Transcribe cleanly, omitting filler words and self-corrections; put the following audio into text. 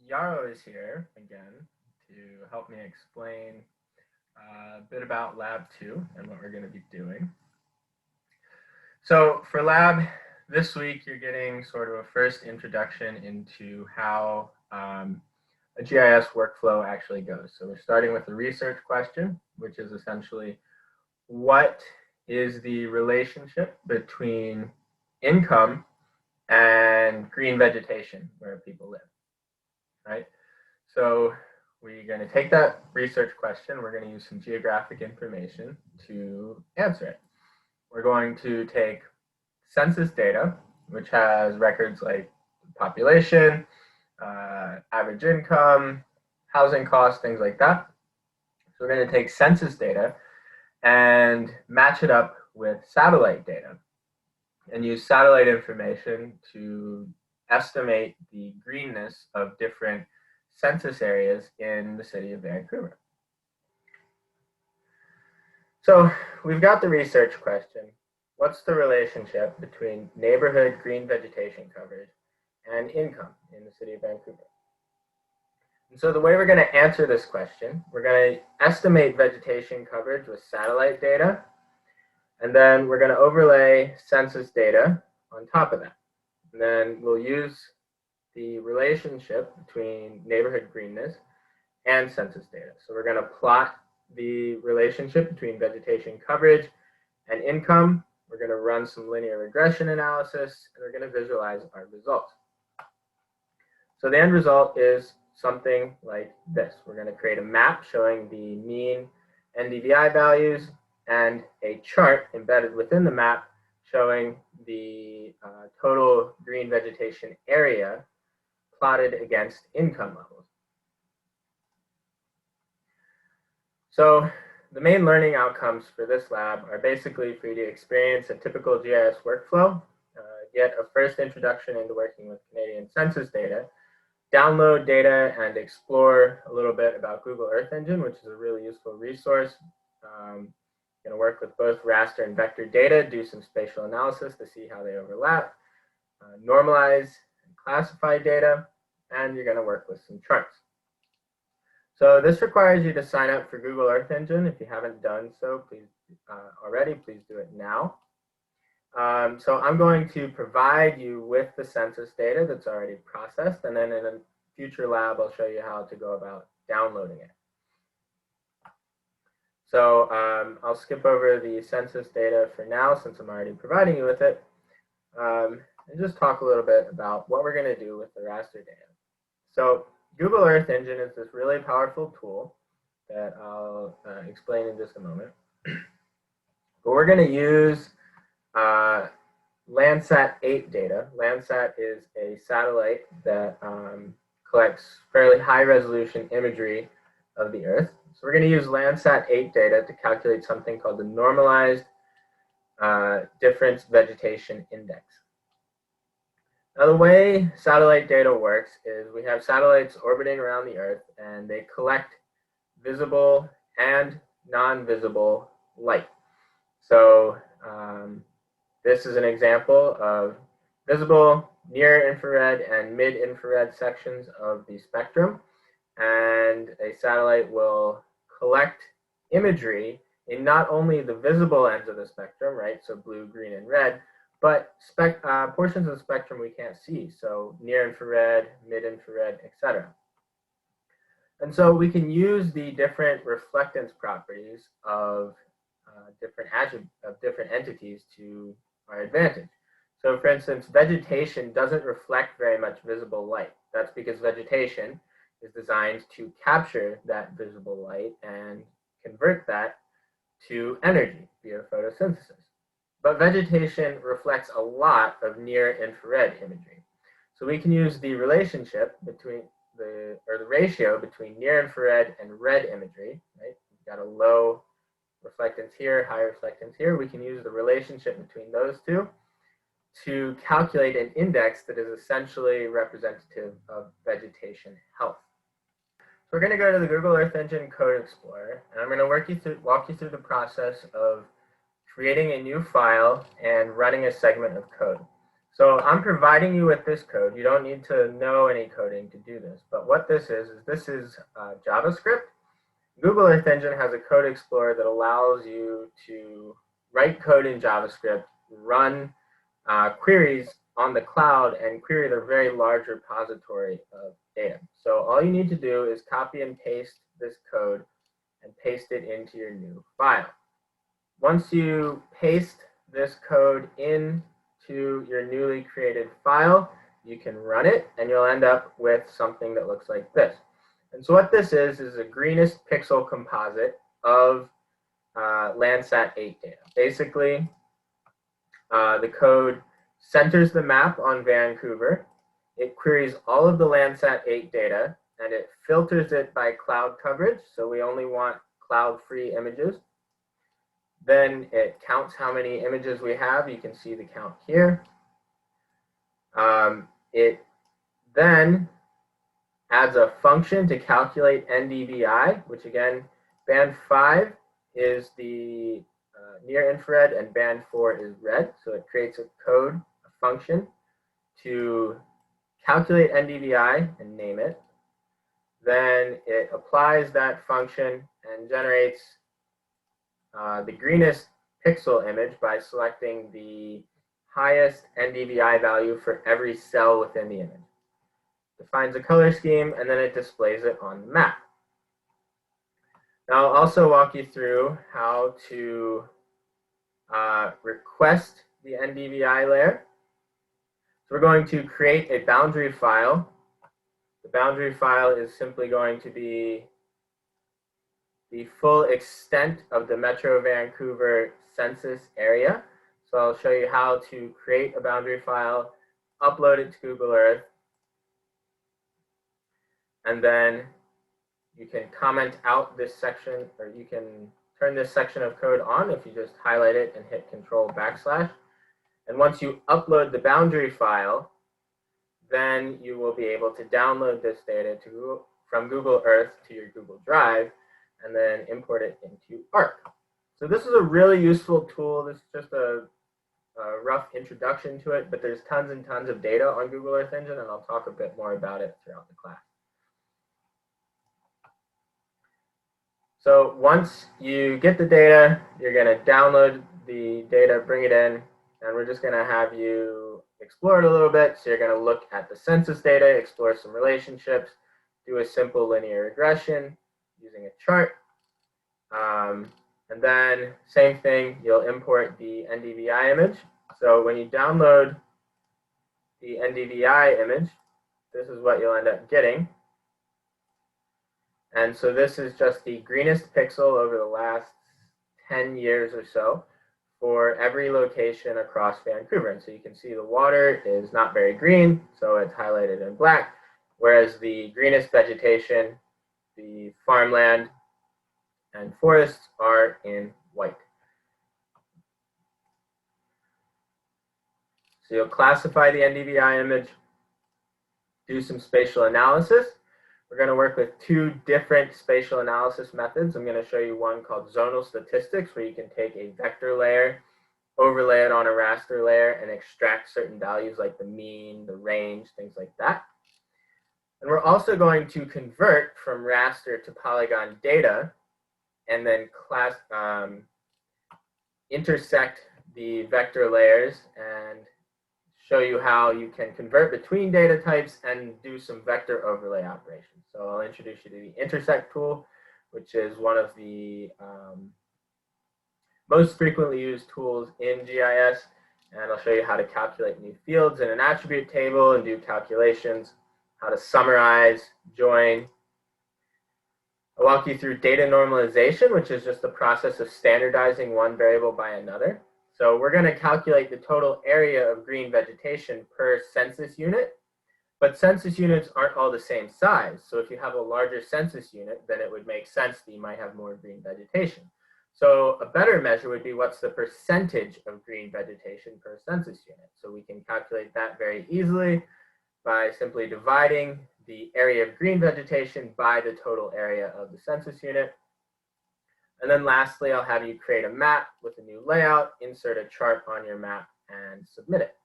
Yarrow is here again to help me explain a bit about Lab 2 and what we're going to be doing. So for Lab, this week you're getting sort of a first introduction into how a GIS workflow actually goes. So we're starting with the research question, which is essentially what is the relationship between income and green vegetation where people live, right? So we're going to take that research question. We're going to use some geographic information to answer it. We're going to take census data, which has records like population, average income, housing costs, things like that. So we're going to take census data and match it up with satellite data and use satellite information to estimate the greenness of different census areas in the city of Vancouver. So we've got the research question. What's the relationship between neighborhood green vegetation coverage and income in the city of Vancouver? And so the way we're going to answer this question, we're going to estimate vegetation coverage with satellite data, and then we're going to overlay census data on top of that. And then we'll use the relationship between neighborhood greenness and census data. So we're going to plot the relationship between vegetation coverage and income. We're going to run some linear regression analysis, and we're going to visualize our results. So the end result is something like this. We're going to create a map showing the mean NDVI values and a chart embedded within the map showing the total green vegetation area plotted against income levels. So the main learning outcomes for this lab are basically for you to experience a typical GIS workflow, get a first introduction into working with Canadian census data, download data and explore a little bit about Google Earth Engine, which is a really useful resource. Going to work with both raster and vector data, do some spatial analysis to see how they overlap, normalize and classify data, and you're going to work with some charts. So this requires you to sign up for Google Earth Engine. If you haven't done so, please already, please do it now. So I'm going to provide you with the census data that's already processed, and then in a future lab, I'll show you how to go about downloading it. So I'll skip over the census data for now since I'm already providing you with it, and just talk a little bit about what we're going to do with the raster data. So Google Earth Engine is this really powerful tool that I'll explain in just a moment. But we're going to use Landsat 8 data. Landsat is a satellite that collects fairly high resolution imagery of the Earth. So we're going to use Landsat 8 data to calculate something called the Normalized Difference Vegetation Index. Now the way satellite data works is we have satellites orbiting around the Earth, and they collect visible and non-visible light. So this is an example of visible, near-infrared, and mid-infrared sections of the spectrum. And a satellite will collect imagery in not only the visible ends of the spectrum, right, so blue, green, and red, but portions of the spectrum we can't see, so near-infrared, mid-infrared, etc. And so we can use the different reflectance properties of different entities to our advantage. So for instance, vegetation doesn't reflect very much visible light. That's because vegetation is designed to capture that visible light and convert that to energy via photosynthesis. But vegetation reflects a lot of near-infrared imagery. So we can use the relationship between the ratio between near-infrared and red imagery, right? We've got a low reflectance here, high reflectance here. We can use the relationship between those two to calculate an index that is essentially representative of vegetation health. So we're going to go to the Google Earth Engine Code Explorer, and I'm going to walk you through the process of creating a new file and running a segment of code. So I'm providing you with this code. You don't need to know any coding to do this. But what this is JavaScript. Google Earth Engine has a code explorer that allows you to write code in JavaScript, run queries on the cloud, and query the very large repository of data. So all you need to do is copy and paste this code and paste it into your new file. Once you paste this code into your newly created file, you can run it, and you'll end up with something that looks like this. And so what this is a greenest pixel composite of Landsat 8 data. Basically, the code centers the map on Vancouver. It queries all of the Landsat 8 data, and it filters it by cloud coverage, so we only want cloud-free images. Then it counts how many images we have. You can see the count here. It then adds a function to calculate NDVI, which again, band 5 is the near infrared and band 4 is red. So it creates a code, a function to calculate NDVI and name it. Then it applies that function and generates the greenest pixel image by selecting the highest NDVI value for every cell within the image. Defines a color scheme, and then it displays it on the map. Now I'll also walk you through how to request the NDVI layer. So we're going to create a boundary file. The boundary file is simply going to be the full extent of the Metro Vancouver census area. So I'll show you how to create a boundary file, upload it to Google Earth, and then you can comment out this section, or you can turn this section of code on if you just highlight it and hit Control \. And once you upload the boundary file, then you will be able to download this data from Google Earth to your Google Drive, and then import it into Arc. So this is a really useful tool. This is just a rough introduction to it, but there's tons and tons of data on Google Earth Engine, and I'll talk a bit more about it throughout the class. So once you get the data, you're going to download the data, bring it in, and we're just going to have you explore it a little bit. So you're going to look at the census data, explore some relationships, do a simple linear regression using a chart. And then same thing, you'll import the NDVI image. So when you download the NDVI image, this is what you'll end up getting. And so this is just the greenest pixel over the last 10 years or so for every location across Vancouver. And so you can see the water is not very green, so it's highlighted in black, whereas the greenest vegetation, the farmland and forests, are in white. So you'll classify the NDVI image, do some spatial analysis. We're going to work with two different spatial analysis methods. I'm going to show you one called Zonal Statistics, where you can take a vector layer, overlay it on a raster layer, and extract certain values like the mean, the range, things like that. And we're also going to convert from raster to polygon data, and then intersect the vector layers and show you how you can convert between data types and do some vector overlay operations. So I'll introduce you to the intersect tool, which is one of the most frequently used tools in GIS. And I'll show you how to calculate new fields in an attribute table and do calculations, how to summarize, join. I'll walk you through data normalization, which is just the process of standardizing one variable by another. So we're going to calculate the total area of green vegetation per census unit, but census units aren't all the same size. So if you have a larger census unit, then it would make sense that you might have more green vegetation. So a better measure would be what's the percentage of green vegetation per census unit. So we can calculate that very easily by simply dividing the area of green vegetation by the total area of the census unit. And then lastly, I'll have you create a map with a new layout, insert a chart on your map, and submit it.